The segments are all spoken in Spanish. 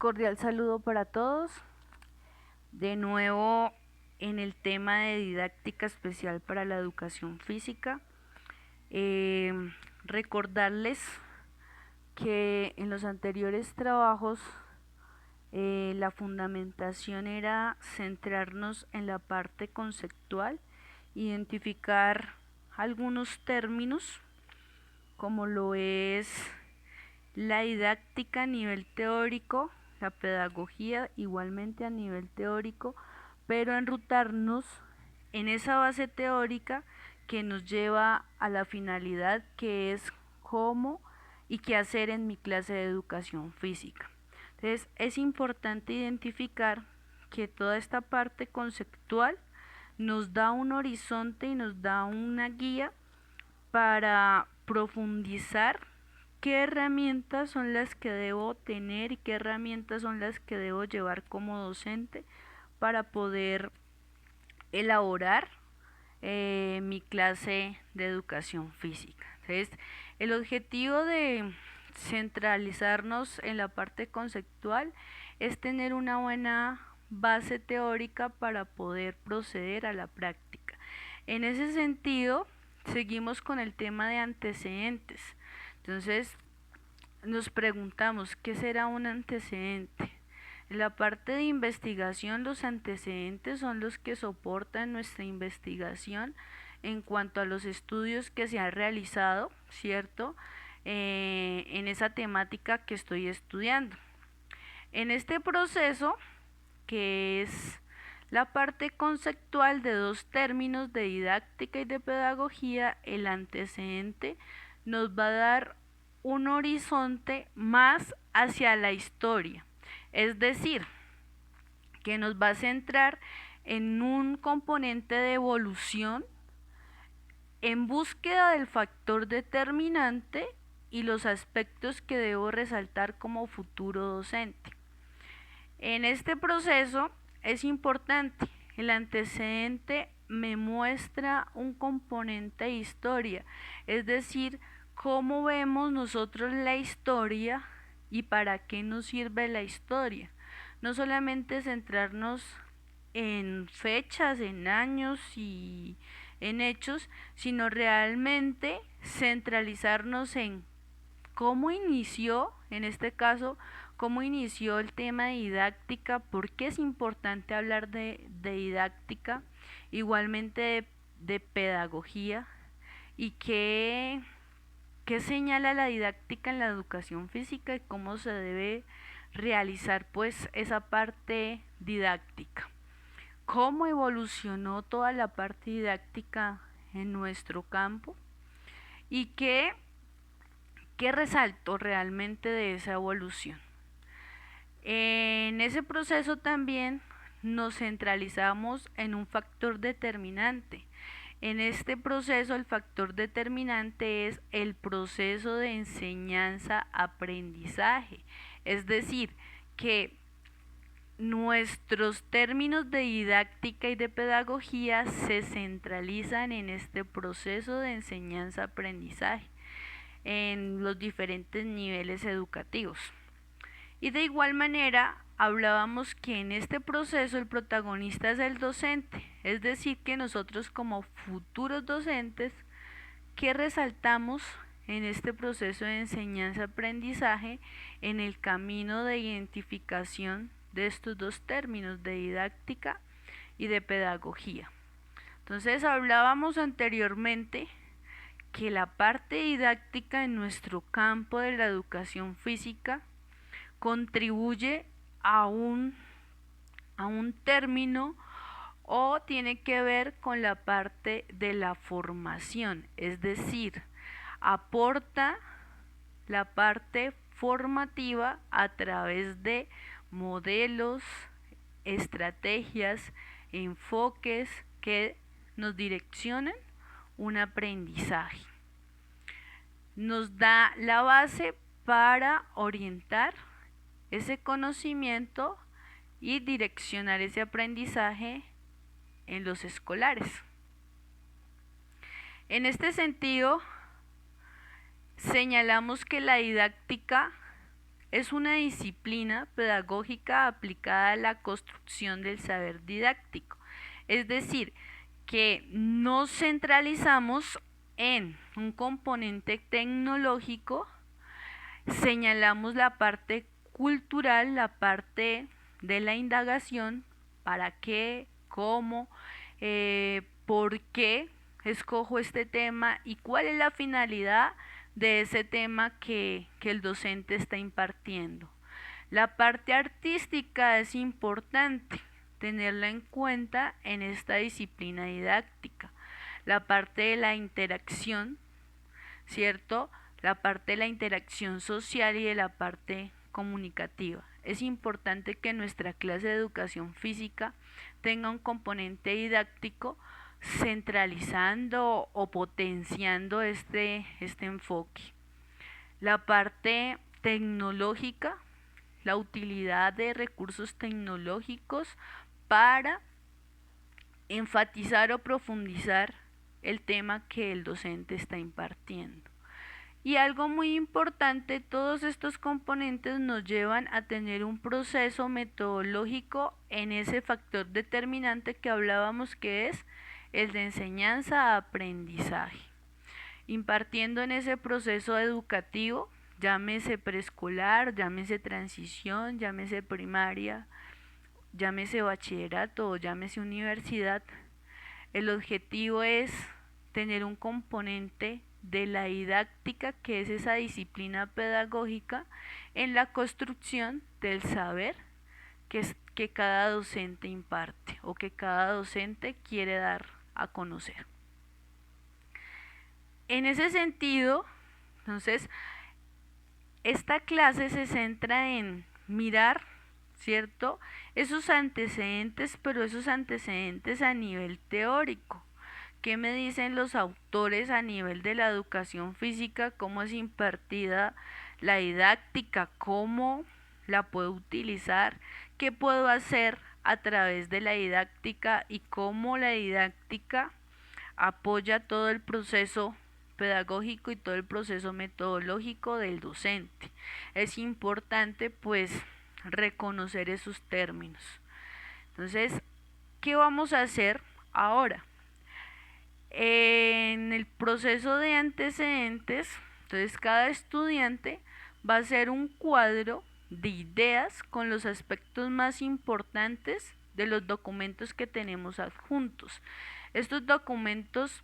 Cordial saludo para todos. De nuevo en el tema de didáctica especial para la educación física. Recordarles que en los anteriores trabajos la fundamentación era centrarnos en la parte conceptual, identificar algunos términos como lo es la didáctica a nivel teórico, la pedagogía igualmente a nivel teórico, pero enrutarnos en esa base teórica que nos lleva a la finalidad, que es cómo y qué hacer en mi clase de educación física. Entonces es importante identificar que toda esta parte conceptual nos da un horizonte y nos da una guía para profundizar qué herramientas son las que debo tener y qué herramientas son las que debo llevar como docente para poder elaborar mi clase de educación física. Entonces, el objetivo de centralizarnos en la parte conceptual es tener una buena base teórica para poder proceder a la práctica. En ese sentido, seguimos con el tema de antecedentes. Entonces, nos preguntamos, ¿qué será un antecedente? En la parte de investigación, los antecedentes son los que soportan nuestra investigación en cuanto a los estudios que se han realizado, ¿cierto? En esa temática que estoy estudiando. En este proceso, que es la parte conceptual de dos términos de didáctica y de pedagogía, el antecedente nos va a dar un horizonte más hacia la historia, es decir, que nos va a centrar en un componente de evolución en búsqueda del factor determinante y los aspectos que debo resaltar como futuro docente. En este proceso es importante, el antecedente me muestra un componente de historia, es decir, cómo vemos nosotros la historia y para qué nos sirve la historia. No solamente centrarnos en fechas, en años y en hechos, sino realmente centralizarnos en cómo inició, en este caso, cómo inició el tema de didáctica, por qué es importante hablar de didáctica, igualmente de pedagogía, y qué señala la didáctica en la educación física y cómo se debe realizar pues esa parte didáctica. Cómo evolucionó toda la parte didáctica en nuestro campo y qué resaltó realmente de esa evolución. En ese proceso también nos centralizamos en un factor determinante. En este proceso el factor determinante es el proceso de enseñanza-aprendizaje, es decir, que nuestros términos de didáctica y de pedagogía se centralizan en este proceso de enseñanza-aprendizaje en los diferentes niveles educativos. Y de igual manera hablábamos que en este proceso el protagonista es el docente, es decir, que nosotros como futuros docentes, ¿qué resaltamos en este proceso de enseñanza-aprendizaje en el camino de identificación de estos dos términos, de didáctica y de pedagogía? Entonces hablábamos anteriormente que la parte didáctica en nuestro campo de la educación física contribuye a un término o tiene que ver con la parte de la formación, es decir, aporta la parte formativa a través de modelos, estrategias, enfoques que nos direccionan un aprendizaje. Nos da la base para orientar ese conocimiento y direccionar ese aprendizaje en los escolares. En este sentido, señalamos que la didáctica es una disciplina pedagógica aplicada a la construcción del saber didáctico. Es decir, que nos centralizamos en un componente tecnológico, señalamos la parte cultural, la parte de la indagación, para qué, cómo, por qué escojo este tema y cuál es la finalidad de ese tema que el docente está impartiendo. La parte artística es importante tenerla en cuenta en esta disciplina didáctica. La parte de la interacción, ¿cierto? La parte de la interacción social y de la parte comunicativa. Es importante que nuestra clase de educación física tenga un componente didáctico centralizando o potenciando este enfoque. La parte tecnológica, la utilidad de recursos tecnológicos para enfatizar o profundizar el tema que el docente está impartiendo. Y algo muy importante, todos estos componentes nos llevan a tener un proceso metodológico en ese factor determinante que hablábamos, que es el de enseñanza-aprendizaje. Impartiendo en ese proceso educativo, llámese preescolar, llámese transición, llámese primaria, llámese bachillerato o llámese universidad, el objetivo es tener un componente de la didáctica, que es esa disciplina pedagógica, en la construcción del saber que cada docente imparte o que cada docente quiere dar a conocer. En ese sentido, entonces, esta clase se centra en mirar, ¿cierto?, esos antecedentes, pero esos antecedentes a nivel teórico. ¿Qué me dicen los autores a nivel de la educación física? ¿Cómo es impartida la didáctica? ¿Cómo la puedo utilizar? ¿Qué puedo hacer a través de la didáctica? Y cómo la didáctica apoya todo el proceso pedagógico y todo el proceso metodológico del docente. Es importante pues reconocer esos términos. Entonces, ¿qué vamos a hacer ahora? En el proceso de antecedentes, entonces cada estudiante va a hacer un cuadro de ideas con los aspectos más importantes de los documentos que tenemos adjuntos. Estos documentos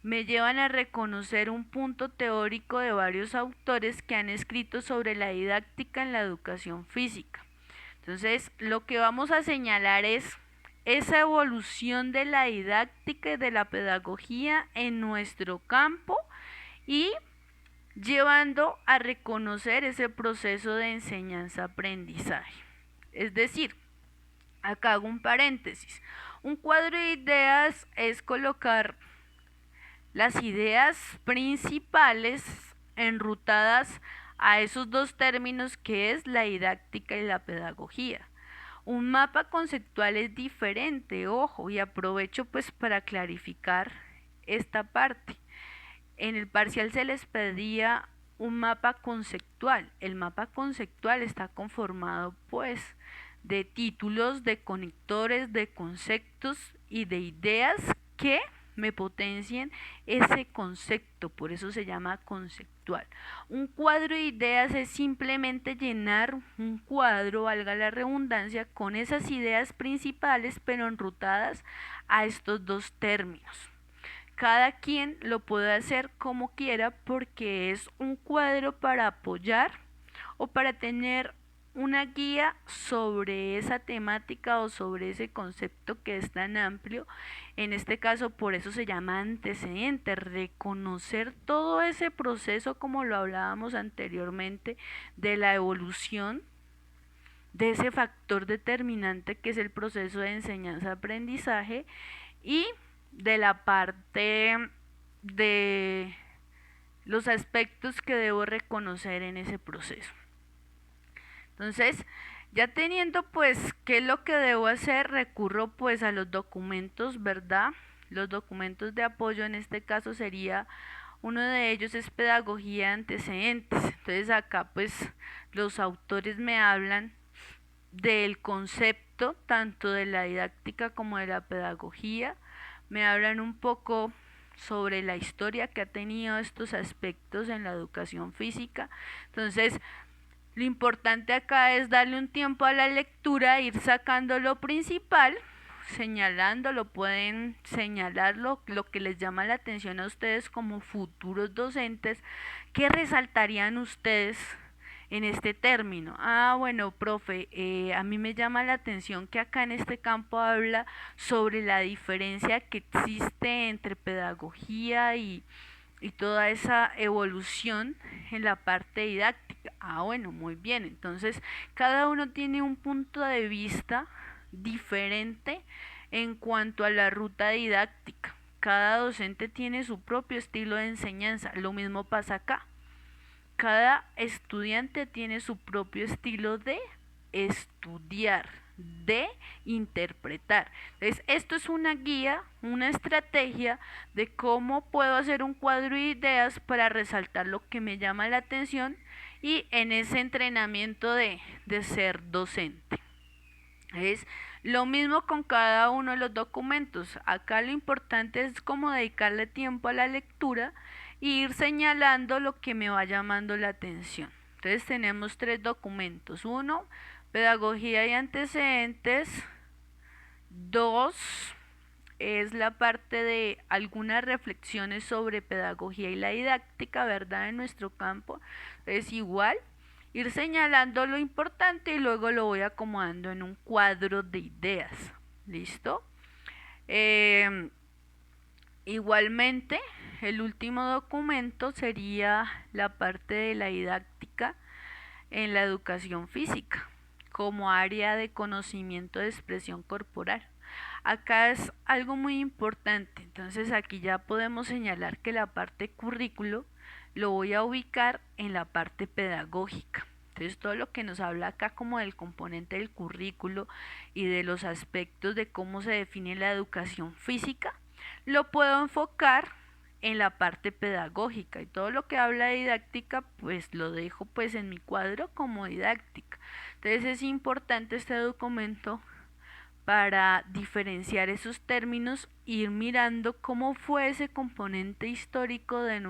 me llevan a reconocer un punto teórico de varios autores que han escrito sobre la didáctica en la educación física. Entonces, lo que vamos a señalar es esa evolución de la didáctica y de la pedagogía en nuestro campo y llevando a reconocer ese proceso de enseñanza-aprendizaje. Es decir, acá hago un paréntesis. Un cuadro de ideas es colocar las ideas principales enrutadas a esos dos términos que es la didáctica y la pedagogía. Un mapa conceptual es diferente, ojo, y aprovecho pues para clarificar esta parte. En el parcial se les pedía un mapa conceptual. El mapa conceptual está conformado pues de títulos, de conectores, de conceptos y de ideas que me potencien ese concepto, por eso se llama conceptual. Un cuadro de ideas es simplemente llenar un cuadro, valga la redundancia, con esas ideas principales pero enrutadas a estos dos términos. Cada quien lo puede hacer como quiera porque es un cuadro para apoyar o para tener una guía sobre esa temática o sobre ese concepto que es tan amplio. En este caso, por eso se llama antecedente, reconocer todo ese proceso, como lo hablábamos anteriormente, de la evolución de ese factor determinante que es el proceso de enseñanza-aprendizaje y de la parte de los aspectos que debo reconocer en ese proceso. Entonces, ya teniendo pues qué es lo que debo hacer, recurro pues a los documentos, ¿verdad? Los documentos de apoyo, en este caso sería Uno de ellos es pedagogía de antecedentes. Entonces acá pues los autores me hablan del concepto tanto de la didáctica como de la pedagogía, me hablan un poco sobre la historia que ha tenido estos aspectos en la educación física. Entonces, lo importante acá es darle un tiempo a la lectura, ir sacando lo principal, señalándolo, pueden señalarlo, lo que les llama la atención a ustedes como futuros docentes. ¿Qué resaltarían ustedes en este término? Bueno, profe, a mí me llama la atención que acá en este campo habla sobre la diferencia que existe entre pedagogía y toda esa evolución en la parte didáctica. Bueno, muy bien. Entonces, cada uno tiene un punto de vista diferente en cuanto a la ruta didáctica. Cada docente tiene su propio estilo de enseñanza. Lo mismo pasa acá. Cada estudiante tiene su propio estilo de estudiar, de interpretar. Entonces, esto es una guía, una estrategia de cómo puedo hacer un cuadro de ideas para resaltar lo que me llama la atención y en ese entrenamiento de ser docente. Es lo mismo con cada uno de los documentos. Acá lo importante es como dedicarle tiempo a la lectura e ir señalando lo que me va llamando la atención. Entonces tenemos 3 documentos. 1, pedagogía y antecedentes. 2, es la parte de algunas reflexiones sobre pedagogía y la didáctica, ¿verdad? En nuestro campo. Es igual ir señalando lo importante y luego lo voy acomodando en un cuadro de ideas. ¿Listo? Igualmente, el último documento sería la parte de la didáctica en la educación física como área de conocimiento de expresión corporal. Acá es algo muy importante, entonces aquí ya podemos señalar que la parte currículo lo voy a ubicar en la parte pedagógica. Entonces todo lo que nos habla acá como del componente del currículo y de los aspectos de cómo se define la educación física, lo puedo enfocar en la parte pedagógica y todo lo que habla de didáctica pues lo dejo pues en mi cuadro como didáctica. Entonces es importante este documento para diferenciar esos términos, ir mirando cómo fue ese componente histórico de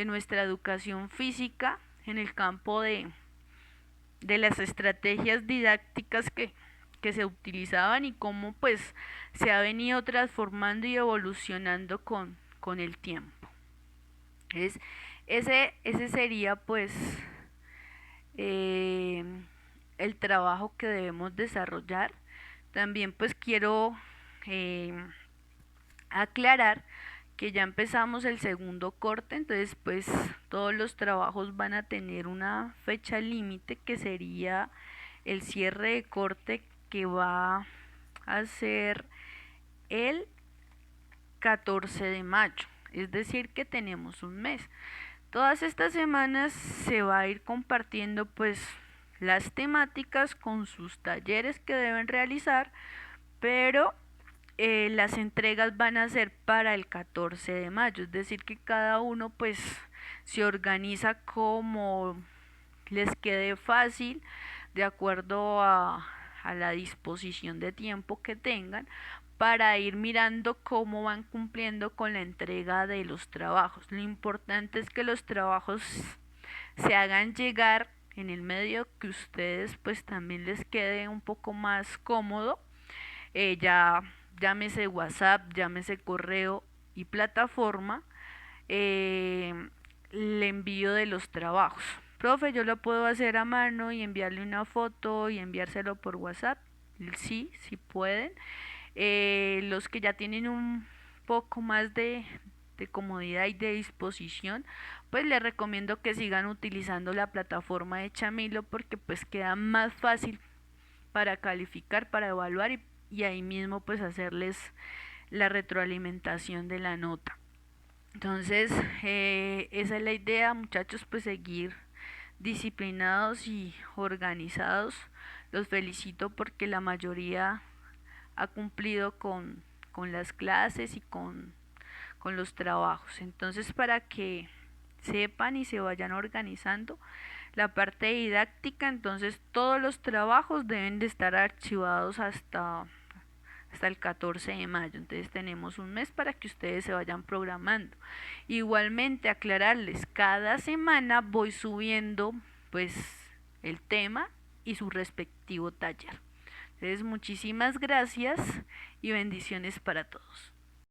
nuestra educación física en el campo de las estrategias didácticas que se utilizaban y cómo pues se ha venido transformando y evolucionando con el tiempo. Ese sería pues el trabajo que debemos desarrollar. También pues quiero aclarar que ya empezamos el segundo corte, entonces pues todos los trabajos van a tener una fecha límite que sería el cierre de corte, que va a ser el 14 de mayo, es decir que tenemos un mes. Todas estas semanas se va a ir compartiendo pues las temáticas con sus talleres que deben realizar, pero las entregas van a ser para el 14 de mayo, es decir que cada uno pues se organiza como les quede fácil de acuerdo a la disposición de tiempo que tengan, para ir mirando cómo van cumpliendo con la entrega de los trabajos. Lo importante es que los trabajos se hagan llegar en el medio que ustedes pues también les quede un poco más cómodo, ya llámese WhatsApp, llámese correo y plataforma, el envío de los trabajos. Profe, yo lo puedo hacer a mano y enviarle una foto y enviárselo por WhatsApp. Sí, sí pueden. Los que ya tienen un poco más de comodidad y de disposición, pues les recomiendo que sigan utilizando la plataforma de Chamilo, porque pues queda más fácil para calificar, para evaluar y ahí mismo pues hacerles la retroalimentación de la nota. Entonces esa es la idea, muchachos, pues seguir disciplinados y organizados. Los felicito porque la mayoría ha cumplido con las clases y con con los trabajos. Entonces, para que sepan y se vayan organizando la parte didáctica, entonces todos los trabajos deben de estar archivados hasta el 14 de mayo. Entonces tenemos un mes para que ustedes se vayan programando. Igualmente aclararles, cada semana voy subiendo pues el tema y su respectivo taller. Entonces muchísimas gracias y bendiciones para todos.